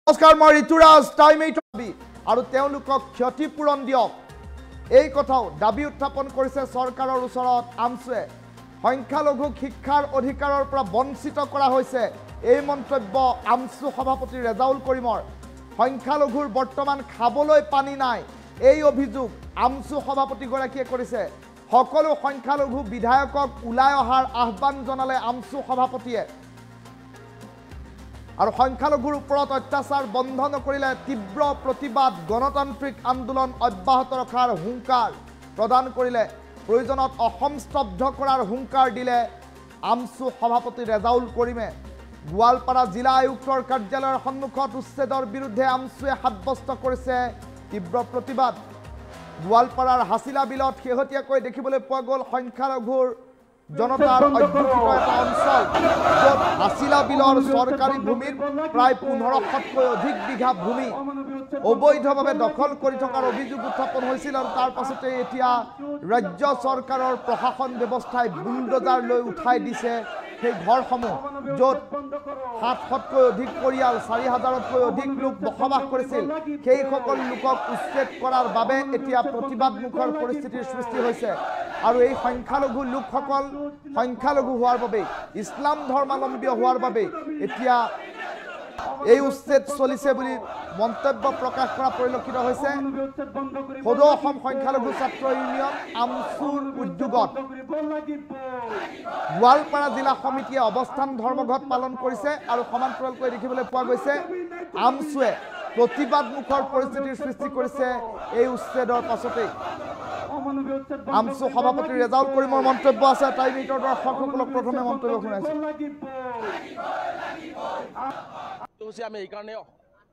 নমস্কাৰ মই ঋতুৰাজ টাইম 8 আৰু তেওঁলোকক ক্ষতিপূৰণ দিয়ক এই কথাও দাবী উত্থাপন কৰিছে চৰকাৰৰ ওচৰত আমছুৱে সংখ্যালঘুক শিক্ষাৰ অধিকাৰৰ পৰা বঞ্চিত কৰা হৈছে এই মন্তব্য আমছু সভাপতি ৰেজাউল কৰিমৰ সংখ্যালঘুৰ বৰ্তমান খাবলৈ পানী নাই এই অভিযোগ আমছু সভাপতি গৰাকীয়ে কৰিছে সকলো সংখ্যালঘু বিধায়কক উলাই অহাৰ আহ্বান জনালে আমছু সভাপতিয়ে আৰু সংখ্যালঘুৰ ওপৰত অত্যাচাৰ বন্ধ নকৰিলে তীব্ৰ প্ৰতিবাদ গণতান্ত্ৰিক আন্দোলন অব্যাহত ৰখাৰ হুংকাৰ প্ৰদান কৰিলে প্ৰয়োজনত অসম স্তব্ধ কৰাৰ হুংকাৰ দিলে আমছু সভাপতি ৰেজাউল কৰিমে গোৱালপাৰা জিলা আয়ুক্তৰ কাৰ্যালয়ৰ সন্মুখত উচ্ছেদৰ বিৰুদ্ধে আমছুৱে সাব্যস্ত কৰিছে তীব্ৰ প্ৰতিবাদ গোৱালপাৰাৰ হাছিলা বিলত শেহতীয়াকৈ দেখিবলৈ পোৱা গ'ল সংখ্যালঘুৰ জনতাৰ অধ্যুষিত এটা অঞ্চল য'ত হাছিলা বিলৰ চৰকাৰী ভূমিৰ প্ৰায় 1500তকৈ অধিক বিঘা ভূমি অবৈধভাৱে দখল কৰি থকাৰ অভিযোগ উত্থাপন হৈছিল আৰু তাৰ পাছতে এতিয়া ৰাজ্য চৰকাৰৰ প্ৰশাসন ব্যৱস্থাই বুলডোজাৰ লৈ উঠাই দিছে সেই ঘৰসমূহ য'ত 700তকৈ অধিক পৰিয়াল 4000তকৈ অধিক লোক বসবাস কৰিছিল সেই সকল লোকক উচ্ছেদ কৰাৰ বাবে এতিয়া প্ৰতিবাদমুখৰ পৰিস্থিতিৰ সৃষ্টি হৈছে আৰু এই সংখ্যালঘু লোকসকল সংখ্যালঘু হোৱাৰ বাবে ইছলাম ধৰ্মাৱলম্বী হোৱাৰ বাবে এতিয়া এই উচ্ছেদ চলিছে বুলি মন্তব্য প্ৰকাশ কৰা পৰিলক্ষিত হৈছে সদৌ অসম সংখ্যালঘু ছাত্ৰ ইউনিয়ন আমছুৰ উদ্যোগত গোৱালপাৰা জিলা সমিতিয়ে অৱস্থান ধৰ্মঘট পালন কৰিছে আৰু সমান্তৰালকৈ দেখিবলৈ পোৱা গৈছে আমছুৱে প্ৰতিবাদমুখৰ পৰিস্থিতিৰ সৃষ্টি কৰিছে এই উচ্ছেদৰ পাছতেই আমছু সভাপতি ৰেজাউল কৰিমৰ মন্তব্য আছে টাইম 8 দৰ্শকসকলক প্ৰথমে মন্তব্য শুনাইছো আমি এই কাৰণে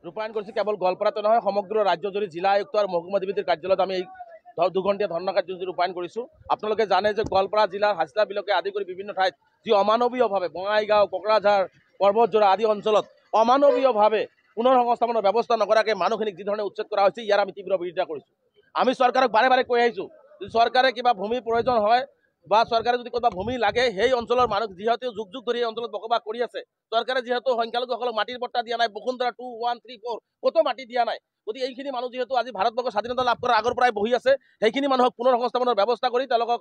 ৰূপায়ণ কৰিছো কেৱল গোৱালপাৰাতে নহয় সমগ্ৰ ৰাজ্যজুৰি জিলা আয়ুক্ত আৰু মহকুমা অধিপতিৰ কাৰ্যালয়ত আমি 2 ঘণ্টীয়া ধৰ্ণা কাৰ্যসূচী ৰূপায়ণ কৰিছো আপোনালোকে জানে যে গোৱালপাৰা জিলাৰ হাছিলা বিলকে আদি কৰি বিভিন্ন ঠাইত যি অমানৱীয়ভাৱে বঙাইগাঁও কোকৰাঝাৰ পৰ্বতজোৰা আদি অঞ্চলত অমানৱীয়ভাৱে পুনৰ সংস্থাপনৰ ব্যৱস্থা নকৰাকৈ মানুহখিনিক যি ধৰণে উচ্ছেদ কৰা হৈছে ইয়াৰ আমি তীব্ৰ বিৰোধিতা কৰিছো আমি চৰকাৰক বাৰে বাৰে কৈ আহিছো চৰকাৰে কিবা ভূমিৰ প্ৰয়োজন হয় বা চৰকাৰে যদি ক'ৰবাত ভূমি লাগে সেই অঞ্চলৰ মানুহ যিহেতু যুগ যুগ ধৰি এই অঞ্চলত বসবাস কৰি আছে চৰকাৰে যিহেতু সংখ্যালঘুসকলক মাটিৰ পট্টা দিয়া নাই বসুন্ধৰা 2, 1, 3, 4 কতো মাটি দিয়া নাই গতিকে এইখিনি মানুহ যিহেতু আজি ভাৰতবৰ্ষৰ স্বাধীনতা লাভ কৰাৰ আগৰ পৰাই বহি আছে সেইখিনি মানুহক পুনৰ সংস্থাপনৰ ব্যৱস্থা কৰি তেওঁলোকক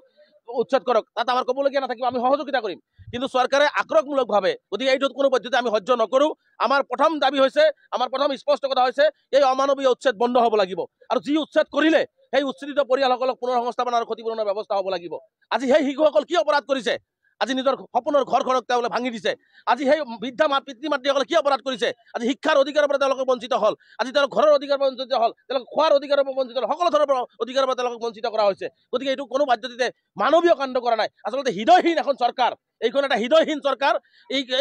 উচ্ছেদ কৰক তাত আমাৰ ক'বলগীয়া নাথাকিব আমি সহযোগিতা কৰিম কিন্তু চৰকাৰে আক্ৰমণমূলকভাৱে গতিকে এইটোত কোনো পদ্ধতি আমি সহ্য নকৰোঁ আমাৰ প্ৰথম দাবী হৈছে আমাৰ প্ৰথম স্পষ্ট কথা হৈছে এই অমানৱীয় উচ্ছেদ বন্ধ হ'ব লাগিব আৰু যি উচ্ছেদ কৰিলে সেই উচ্ছেদিত পৰিয়ালসকলক পুনৰ সংস্থাপন আৰু ক্ষতিপূৰণৰ ব্যৱস্থা হ'ব লাগিব আজি সেই শিশুসকল কি অপৰাধ কৰিছে আজি নিজৰ সপোনৰ ঘৰখনক তেওঁলোকে ভাঙি দিছে আজি সেই বৃদ্ধা পিতৃ মাতৃসকলে কি অপৰাধ কৰিছে আজি শিক্ষাৰ অধিকাৰৰ পৰা তেওঁলোকে বঞ্চিত হ'ল আজি তেওঁলোকৰ ঘৰৰ অধিকাৰৰ পৰা বঞ্চিত হ'ল তেওঁলোকে খোৱাৰ অধিকাৰৰ পৰা বঞ্চিত হ'ল সকলো ধৰণৰ অধিকাৰৰ পৰা তেওঁলোকক বঞ্চিত কৰা হৈছে গতিকে এইটো কোনো পদ্ধতিতে মানৱীয় কাণ্ড কৰা নাই আচলতে হৃদয়হীন এখন চৰকাৰ এইখন এটা হৃদয়হীন চৰকাৰ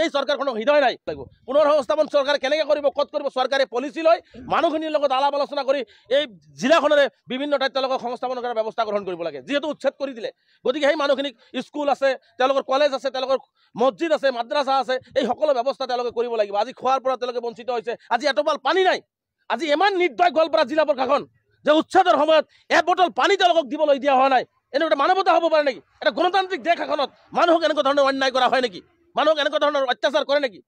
এই চৰকাৰখনক হৃদয় নাই লাগিব পুনৰ সংস্থাপন চৰকাৰে কেনেকৈ কৰিব ক'ত কৰিব চৰকাৰে পলিচি লৈ মানুহখিনিৰ লগত আলাপ আলোচনা কৰি এই জিলাখনৰে বিভিন্ন ঠাইত তেওঁলোকক সংস্থাপন কৰাৰ ব্যৱস্থা গ্ৰহণ কৰিব লাগে যিহেতু উচ্ছেদ কৰি দিলে গতিকে সেই মানুহখিনিক স্কুল আছে তেওঁলোকৰ কলেজ আছে তেওঁলোকৰ মছজিদ আছে মাদ্ৰাছা আছে এই সকলো ব্যৱস্থা তেওঁলোকে কৰিব লাগিব আজি খোৱাৰ পৰা তেওঁলোকে বঞ্চিত হৈছে আজি এটোপাল পানী নাই আজি ইমান নিৰ্দয় গোৱালপাৰা জিলা প্ৰশাসন যে উচ্ছেদৰ সময়ত এবটল পানী তেওঁলোকক দিবলৈ দিয়া হোৱা নাই এনেকুৱা মানৱতা হ'ব পাৰে নেকি এটা গণতান্ত্ৰিক দেশ এখনত মানুহক এনেকুৱা ধৰণৰ অন্যায় কৰা হয় নেকি মানুহক এনেকুৱা ধৰণৰ অত্যাচাৰ কৰে নেকি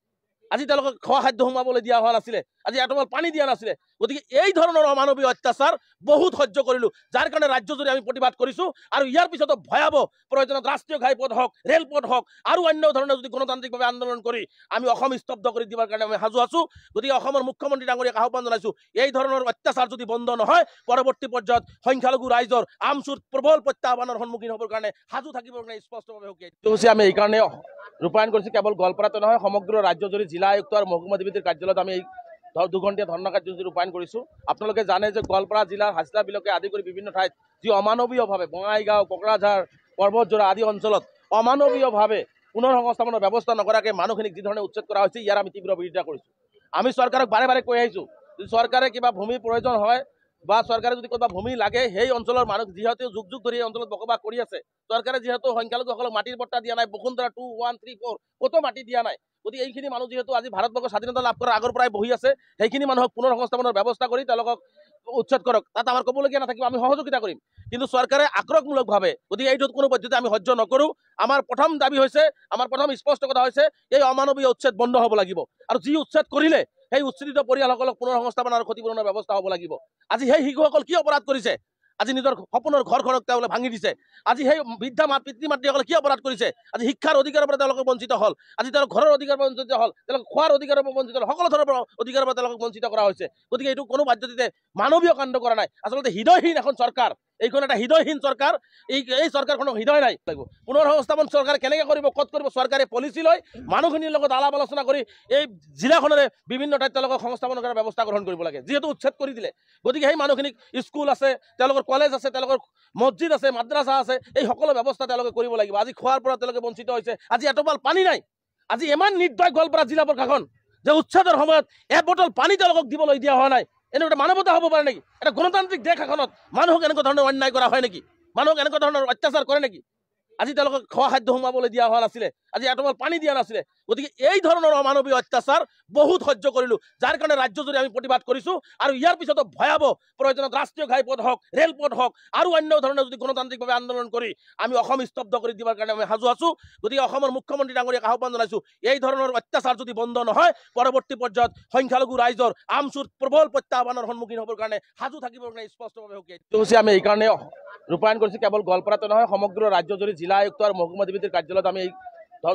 আজি তেওঁলোকক খোৱা খাদ্য সোমাবলৈ দিয়া হোৱা নাছিলে আজি এটোপাল পানী দিয়া নাছিলে গতিকে এই ধৰণৰ অমানৱীয় অত্যাচাৰ বহুত সহ্য কৰিলোঁ যাৰ কাৰণে ৰাজ্যজুৰি আমি প্ৰতিবাদ কৰিছোঁ আৰু ইয়াৰ পিছতো ভয়াৱহ প্ৰয়োজনত ৰাষ্ট্ৰীয় ঘাইপথ হওক ৰেলপথ হওক আৰু অন্য ধৰণৰ যদি গণতান্ত্ৰিকভাৱে আন্দোলন কৰি আমি অসম স্তব্ধ কৰি দিবৰ কাৰণে আমি সাজু আছোঁ গতিকে অসমৰ মুখ্যমন্ত্ৰী ডাঙৰীয়াক আহ্বান জনাইছোঁ এই ধৰণৰ অত্যাচাৰ যদি বন্ধ নহয় পৰৱৰ্তী পৰ্যায়ত সংখ্যালঘু ৰাইজৰ আমছুৰ প্ৰবল প্ৰত্যাহ্বানৰ সন্মুখীন হ'বৰ কাৰণে সাজু থাকিবৰ কাৰণে স্পষ্টভাৱে সকীয়াই আমি এই কাৰণে ৰূপায়ণ কৰিছোঁ কেৱল গোৱালপাৰাতে নহয় সমগ্ৰ ৰাজ্যজুৰি জিলা আয়ুক্ত আৰু মহকুমা অধিপতিৰ কাৰ্যালয়ত আমি 2 ঘণ্টীয়া ধৰ্ণা কাৰ্যসূচী ৰূপায়ণ কৰিছোঁ আপোনালোকে জানে যে গোৱালপাৰা জিলাৰ হাছিলা বিলকে আদি কৰি বিভিন্ন ঠাইত যি অমানৱীয়ভাৱে বঙাইগাঁও কোকৰাঝাৰ পৰ্বতজোৰা আদি অঞ্চলত অমানৱীয়ভাৱে পুনৰ সংস্থাপনৰ ব্যৱস্থা নকৰাকৈ মানুহখিনিক যি ধৰণে উচ্ছেদ কৰা হৈছে ইয়াৰ আমি তীব্ৰ বিৰোধিতা কৰিছোঁ আমি চৰকাৰক বাৰে বাৰে কৈ আহিছোঁ চৰকাৰে কিবা ভূমিৰ প্ৰয়োজন হয় বা চৰকাৰে যদি ক'ৰবাত ভূমি লাগে সেই অঞ্চলৰ মানুহ যিহেতু যুগ যুগ ধৰি এই অঞ্চলত বসবাস কৰি আছে চৰকাৰে যিহেতু সংখ্যালঘুসকলক মাটিৰ পট্টা দিয়া নাই বসুন্ধৰা 2, 1, 3, 4 কতো মাটি দিয়া নাই গতিকে এইখিনি মানুহ যিহেতু আজি ভাৰতবৰ্ষৰ স্বাধীনতা লাভ কৰাৰ আগৰ পৰাই বহি আছে সেইখিনি মানুহক পুনৰ সংস্থাপনৰ ব্যৱস্থা কৰি তেওঁলোকক উচ্ছেদ কৰক তাত আমাৰ ক'বলগীয়া নাথাকিব আমি সহযোগিতা কৰিম কিন্তু চৰকাৰে আক্ৰমণমূলকভাৱে গতিকে এইটোত কোনো পদ্ধতি আমি সহ্য নকৰোঁ আমাৰ প্ৰথম দাবী হৈছে আমাৰ প্ৰথম স্পষ্ট কথা হৈছে এই অমানৱীয় উচ্ছেদ বন্ধ হ'ব লাগিব আৰু যি উচ্ছেদ কৰিলে সেই উচ্ছেদিত পৰিয়ালসকলক পুনৰ সংস্থাপন আৰু ক্ষতিপূৰণৰ ব্যৱস্থা হ'ব লাগিব। আজি সেই শিশুসকল কি অপৰাধ কৰিছে? আজি নিজৰ সপোনৰ ঘৰখনক তেওঁলোকে ভাঙি দিছে। আজি সেই বৃদ্ধা পিতৃ মাতৃসকলে কি অপৰাধ কৰিছে? আজি শিক্ষাৰ অধিকাৰৰ পৰা তেওঁলোকে বঞ্চিত হ'ল। আজি তেওঁলোক ঘৰৰ অধিকাৰৰ পৰা বঞ্চিত হ'ল, তেওঁলোক খোৱাৰ অধিকাৰৰ পৰা বঞ্চিত হ'ল, সকলো ধৰণৰ অধিকাৰৰ পৰা তেওঁলোকক বঞ্চিত কৰা হৈছে। গতিকে এইটো কোনো পদ্ধতিতে মানৱীয় কাণ্ড কৰা নাই। আচলতে হৃদয়হীন এখন চৰকাৰ, এইখন এটা হৃদয়হীন চৰকাৰ। এই চৰকাৰখনক হৃদয় নাই। পুনৰ সংস্থাপন চৰকাৰে কেনেকৈ কৰিব, ক'ত কৰিব? চৰকাৰে পলিচি লৈ মানুহখিনিৰ লগত আলাপ আলোচনা কৰি এই জিলাখনৰে বিভিন্ন ঠাইত তেওঁলোকক সংস্থাপন কৰাৰ ব্যৱস্থা গ্ৰহণ কৰিব লাগে। যিহেতু উচ্ছেদ কৰি দিলে, গতিকে সেই মানুহখিনিক স্কুল আছে, তেওঁলোকৰ কলেজ আছে, তেওঁলোকৰ মছজিদ আছে, মাদ্ৰাছা আছে, এই সকলো ব্যৱস্থা তেওঁলোকে কৰিব লাগিব। আজি খোৱাৰ পৰা তেওঁলোকে বঞ্চিত হৈছে। আজি এটোপাল পানী নাই। আজি ইমান নিৰ্দয় গোৱালপাৰা জিলা প্ৰশাসন যে উচ্ছেদৰ সময়ত এবটল পানী তেওঁলোকক দিবলৈ দিয়া হোৱা নাই। এনেকুৱা মানৱতা হ'ব পাৰে নেকি? এটা গণতান্ত্ৰিক দেশ এখনত মানুহক এনেকুৱা ধৰণৰ অন্যায় কৰা হয় নেকি? মানুহক এনেকুৱা ধৰণৰ অত্যাচাৰ কৰে নেকি? আজি তেওঁলোকক খোৱা খাদ্য সোমাবলৈ দিয়া হোৱা নাছিলে, আজি এটোপাল পানী দিয়া নাছিলে। গতিকে এই ধৰণৰ অমানৱীয় অত্যাচাৰ বহুত সহ্য কৰিলোঁ, যাৰ কাৰণে ৰাজ্যজুৰি আমি প্ৰতিবাদ কৰিছোঁ। আৰু ইয়াৰ পিছতো ভয়াৱহ প্ৰয়োজনত ৰাষ্ট্ৰীয় ঘাইপথ হওক, ৰেলপথ হওক, আৰু অন্য ধৰণৰ যদি গণতান্ত্ৰিকভাৱে আন্দোলন কৰি আমি অসম স্তব্ধ কৰি দিবৰ কাৰণে আমি সাজু আছোঁ। গতিকে অসমৰ মুখ্যমন্ত্ৰী ডাঙৰীয়াক আহ্বান জনাইছোঁ, এই ধৰণৰ অত্যাচাৰ যদি বন্ধ নহয়, পৰৱৰ্তী পৰ্যায়ত সংখ্যালঘু ৰাইজৰ আমচুৰ প্ৰবল প্ৰত্যাহ্বানৰ সন্মুখীন হ'বৰ কাৰণে সাজু থাকিবৰ কাৰণে স্পষ্টভাৱে সুকীয়া আমি এইকাৰণে ৰূপায়ণ কৰিছোঁ। কেৱল গোৱালপাৰাতে নহয়, সমগ্ৰ ৰাজ্যজুৰি জিলা আয়ুক্ত আৰু মহকুমা অধিপতিৰ কাৰ্যালয়ত আমি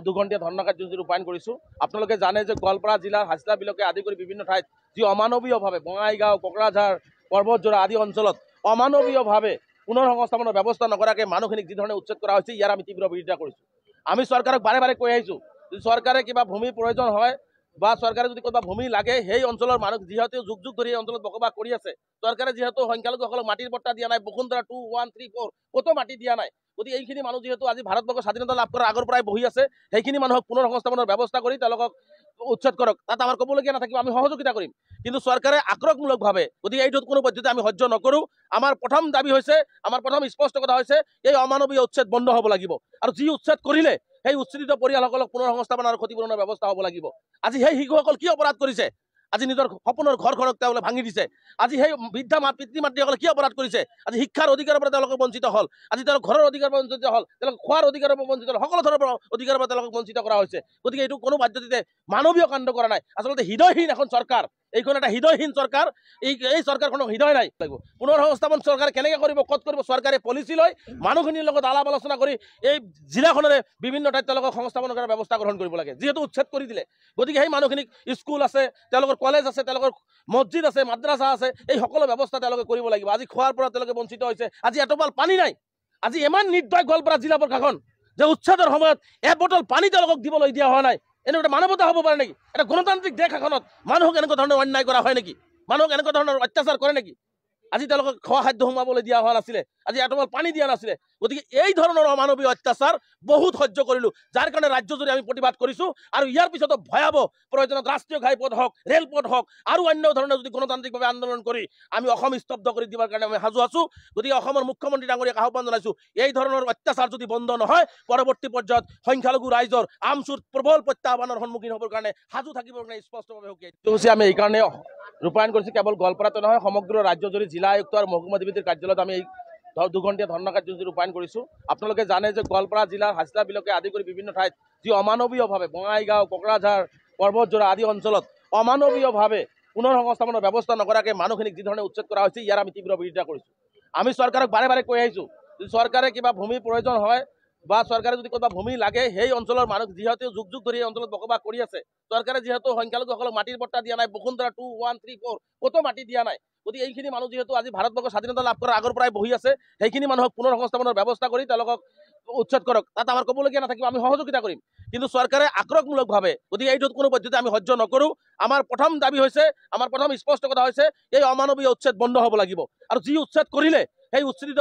দুঘণ্টীয়া ধৰ্ণা কাৰ্যসূচী ৰূপায়ণ কৰিছোঁ। আপোনালোকে জানে যে গোৱালপাৰা জিলাৰ হাজলা বিলকে আদি কৰি বিভিন্ন ঠাইত যি অমানৱীয়ভাৱে বঙাইগাঁও, কোকৰাঝাৰ, পৰ্বতজোৰা আদি অঞ্চলত অমানৱীয়ভাৱে পুনৰ সংস্থাপনৰ ব্যৱস্থা নকৰাকৈ মানুহখিনিক যি ধৰণে উচ্ছেদ কৰা হৈছে, ইয়াৰ আমি তীব্ৰ বিৰোধিতা কৰিছোঁ। আমি চৰকাৰক বাৰে বাৰে কৈ আহিছোঁ, যদি চৰকাৰে কিবা ভূমিৰ প্ৰয়োজন হয় বা চৰকাৰে যদি ক'ৰবাত ভূমি লাগে, সেই অঞ্চলৰ মানুহ যিহেতু যুগ যুগ ধৰি এই অঞ্চলত বসবাস কৰি আছে, চৰকাৰে যিহেতু সংখ্যালঘুসকলক মাটিৰ পট্টা দিয়া নাই, বসুন্ধৰা 2, 1, 3, 4 ক'তো মাটি দিয়া নাই। গতিকে এইখিনি মানুহ যিহেতু আজি ভাৰতবৰ্ষৰ স্বাধীনতা লাভ কৰাৰ আগৰ পৰাই বহি আছে, সেইখিনি মানুহক পুনৰ সংস্থাপনৰ ব্যৱস্থা কৰি তেওঁলোকক উচ্ছেদ কৰক। তাত আমাৰ ক'বলগীয়া নাথাকিব, আমি সহযোগিতা কৰিম। কিন্তু চৰকাৰে আক্ৰমণমূলকভাৱে, গতিকে এইটোত কোনো পদ্ধতি আমি সহ্য নকৰোঁ। আমাৰ প্ৰথম দাবী হৈছে, আমাৰ প্ৰথম স্পষ্ট কথা হৈছে, এই অমানৱীয় উচ্ছেদ বন্ধ হ'ব লাগিব। আৰু যি উচ্ছেদ কৰিলে সেই উচ্ছেদিত পৰিয়ালসকলক পুনৰ সংস্থাপন আৰু ক্ষতিপূৰণৰ ব্যৱস্থা হ'ব লাগিব। আজি সেই শিশুসকল কি অপৰাধ কৰিছে? আজি নিজৰ সপোনৰ ঘৰখনক তেওঁলোকে ভাঙি দিছে। আজি সেই বৃদ্ধা পিতৃ মাতৃসকলে কি অপৰাধ কৰিছে? আজি শিক্ষাৰ অধিকাৰৰ পৰা তেওঁলোকে বঞ্চিত হ'ল, আজি তেওঁলোক ঘৰৰ অধিকাৰৰ পৰা বঞ্চিত হ'ল, তেওঁলোক খোৱাৰ অধিকাৰৰ পৰা বঞ্চিত হ'ল, সকলো ধৰণৰ অধিকাৰৰ পৰা তেওঁলোকক বঞ্চিত কৰা হৈছে। গতিকে এইটো কোনো পদ্ধতিতে মানৱীয় কাণ্ড কৰা নাই। আচলতে হৃদয়হীন এখন চৰকাৰ, এইখন এটা হৃদয়হীন চৰকাৰ। এই চৰকাৰখনক হৃদয় নাই। পুনৰ সংস্থাপন চৰকাৰে কেনেকৈ কৰিব, ক'ত কৰিব? চৰকাৰে পলিচি লৈ মানুহখিনিৰ লগত আলাপ আলোচনা কৰি এই জিলাখনৰে বিভিন্ন ঠাইত তেওঁলোকক সংস্থাপন কৰাৰ ব্যৱস্থা গ্ৰহণ কৰিব লাগে। যিহেতু উচ্ছেদ কৰি দিলে, গতিকে সেই মানুহখিনিক স্কুল আছে, তেওঁলোকৰ কলেজ আছে, তেওঁলোকৰ মছজিদ আছে, মাদ্ৰাছা আছে, এই সকলো ব্যৱস্থা তেওঁলোকে কৰিব লাগিব। আজি খোৱাৰ পৰা তেওঁলোকে বঞ্চিত হৈছে। আজি এটোপাল পানী নাই। আজি ইমান নিৰ্দয় গোৱালপাৰা জিলা প্ৰশাসন যে উচ্ছেদৰ সময়ত এবটল পানী তেওঁলোকক দিবলৈ দিয়া হোৱা নাই। এনেকুৱা মানৱতা হ'ব পাৰে নেকি? এটা গণতান্ত্ৰিক দেশ এখনত মানুহক এনেকুৱা ধৰণৰ অন্যায় কৰা হয় নেকি? মানুহক এনেকুৱা ধৰণৰ অত্যাচাৰ কৰে নেকি? আজি তেওঁলোকক খোৱা খাদ্য সোমাবলৈ দিয়া হোৱা নাছিলে, আজি এটোপাল পানী দিয়া নাছিলে। গতিকে এই ধৰণৰ অমানৱীয় অত্যাচাৰ বহুত সহ্য কৰিলোঁ, যাৰ কাৰণে ৰাজ্যজুৰি আমি প্ৰতিবাদ কৰিছোঁ। আৰু ইয়াৰ পিছতো ভয়াৱহ প্ৰয়োজনত ৰাষ্ট্ৰীয় ঘাইপথ হওক, ৰেলপথ হওক, আৰু অন্য ধৰণৰ যদি গণতান্ত্ৰিকভাৱে আন্দোলন কৰি আমি অসম স্তব্ধ কৰি দিবৰ কাৰণে আমি সাজু আছোঁ। গতিকে অসমৰ মুখ্যমন্ত্ৰী ডাঙৰীয়াক আহ্বান জনাইছোঁ, এই ধৰণৰ অত্যাচাৰ যদি বন্ধ নহয়, পৰৱৰ্তী পৰ্যায়ত সংখ্যালঘু ৰাইজৰ আমচুৰ প্ৰবল প্ৰত্যাহ্বানৰ সন্মুখীন হ'বৰ কাৰণে সাজু থাকিবৰ কাৰণে স্পষ্টভাৱে সুকীয়া আমি এইকাৰণে ৰূপায়ণ কৰিছোঁ। কেৱল গোৱালপাৰাতে নহয়, সমগ্ৰ ৰাজ্যজুৰি জিলা আয়ুক্ত আৰু মহকুমা অধিপতিৰ কাৰ্যালয়ত আমি দুঘণ্টীয়া ধৰ্ণা কাৰ্যসূচী ৰূপায়ণ কৰিছোঁ। আপোনালোকে জানে যে গোৱালপাৰা জিলাৰ হাজলা বিলকে আদি কৰি বিভিন্ন ঠাইত যি অমানৱীয়ভাৱে বঙাইগাঁও, কোকৰাঝাৰ, পৰ্বতজোৰা আদি অঞ্চলত অমানৱীয়ভাৱে পুনৰ সংস্থাপনৰ ব্যৱস্থা নকৰাকৈ মানুহখিনিক যি ধৰণে উচ্ছেদ কৰা হৈছে, ইয়াৰ আমি তীব্ৰ বিৰোধিতা কৰিছোঁ। আমি চৰকাৰক বাৰে বাৰে কৈ আহিছোঁ, যদি চৰকাৰে কিবা ভূমিৰ প্ৰয়োজন হয় বা চৰকাৰে যদি ক'ৰবাত ভূমি লাগে, সেই অঞ্চলৰ মানুহ যিহেতু যুগ যুগ ধৰি এই অঞ্চলত বসবাস কৰি আছে, চৰকাৰে যিহেতু সংখ্যালঘুসকলক মাটিৰ পট্টা দিয়া নাই, বসুন্ধৰা 2, 1, 3, 4 ক'তো মাটি দিয়া নাই। গতিকে এইখিনি মানুহ যিহেতু আজি ভাৰতবৰ্ষৰ স্বাধীনতা লাভ কৰাৰ আগৰ পৰাই বহি আছে, সেইখিনি মানুহক পুনৰ সংস্থাপনৰ ব্যৱস্থা কৰি তেওঁলোকক উচ্ছেদ কৰক। তাত আমাৰ ক'বলগীয়া নাথাকিব, আমি সহযোগিতা কৰিম। কিন্তু চৰকাৰে আক্ৰমণমূলকভাৱে, গতিকে এইটোত কোনো পদ্ধতি আমি সহ্য নকৰোঁ। আমাৰ প্ৰথম দাবী হৈছে, আমাৰ প্ৰথম স্পষ্ট কথা হৈছে, এই অমানৱীয় উচ্ছেদ বন্ধ হ'ব লাগিব। আৰু যি উচ্ছেদ কৰিলে সেই উচ্ছেদিত